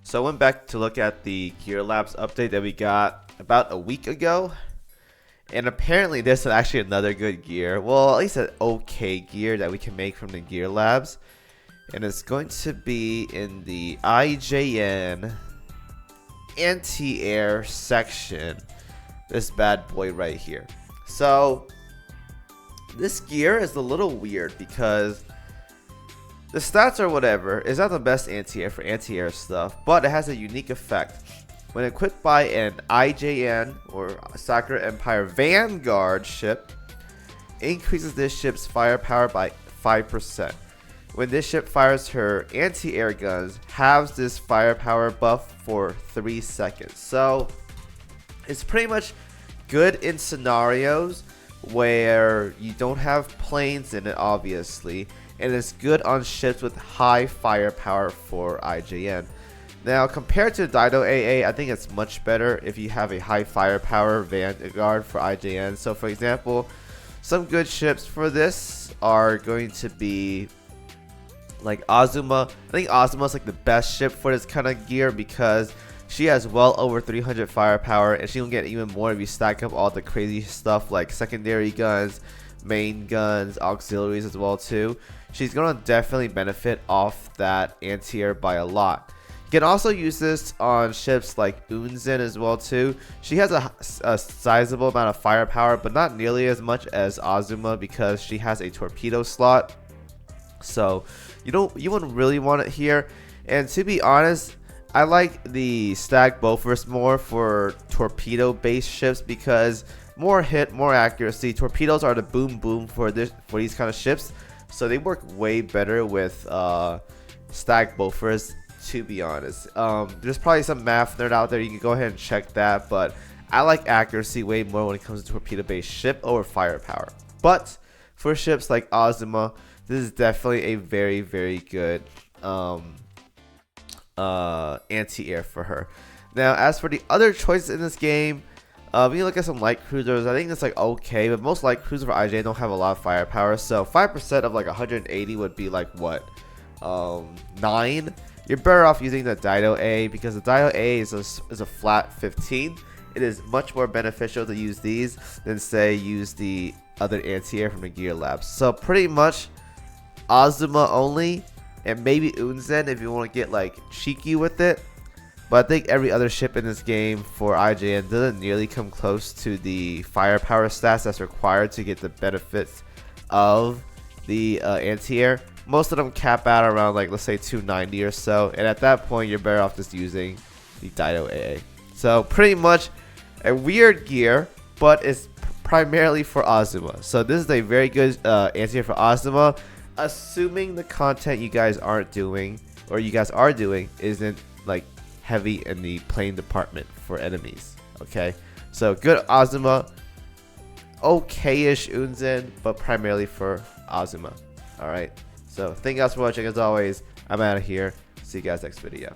So I went back to look at the Gear Labs update that we got about a week ago. And apparently there's actually another good gear. Well, at least an okay gear that we can make from the Gear Labs. And it's going to be in the IJN anti-air section. This bad boy right here. So this gear is a little weird because the stats are whatever. It's not the best anti-air for anti-air stuff, but it has a unique effect. When equipped by an IJN or Sakura Empire Vanguard ship, increases this ship's firepower by 5%. When this ship fires her anti-air guns, halves this firepower buff for 3 seconds. So it's pretty much good in scenarios where you don't have planes in it, obviously, and it's good on ships with high firepower for IJN. Now, compared to Dido AA, I think it's much better if you have a high firepower Vanguard for IJN. So, for example, some good ships for this are going to be like Azuma. I think Azuma is like the best ship for this kind of gear because she has well over 300 firepower, and she will get even more if you stack up all the crazy stuff like secondary guns, main guns, auxiliaries as well too. She's gonna definitely benefit off that anti-air by a lot. You can also use this on ships like Unzen as well too. She has a sizable amount of firepower, but not nearly as much as Azuma because she has a torpedo slot. So you wouldn't really want it here. And to be honest, I like the Stag Bofors more for torpedo based ships because more hit, more accuracy. Torpedoes are the boom boom for these kind of ships, so they work way better with Stag Bofors, to be honest. There's probably some math nerd out there, you can go ahead and check that, but I like accuracy way more when it comes to torpedo based ship over firepower. But for ships like Azuma, this is definitely a very, very good anti-air for her. Now, as for the other choices in this game, we can look at some light cruisers. I think it's like okay, but most light cruisers for IJ don't have a lot of firepower. So 5% of like 180 would be like what, 9. You're better off using the Dido A because the Dido A is a flat 15. It is much more beneficial to use these than say use the other anti-air from the Gear Labs. So pretty much Azuma only, and maybe Unzen if you want to get like cheeky with it. But I think every other ship in this game for IJN doesn't nearly come close to the firepower stats that's required to get the benefits of the anti-air. Most of them cap out around like, let's say 290 or so, and at that point you're better off just using the Dido AA. So pretty much a weird gear, but it's primarily for Azuma. So this is a very good anti-air for Azuma, assuming the content you guys aren't doing, or you guys are doing, isn't like heavy in the plane department for enemies. Okay, so good Azuma, okay-ish Unzen, but primarily for Azuma. Alright, so thank you guys for watching. As always, I'm out of here. See you guys next video.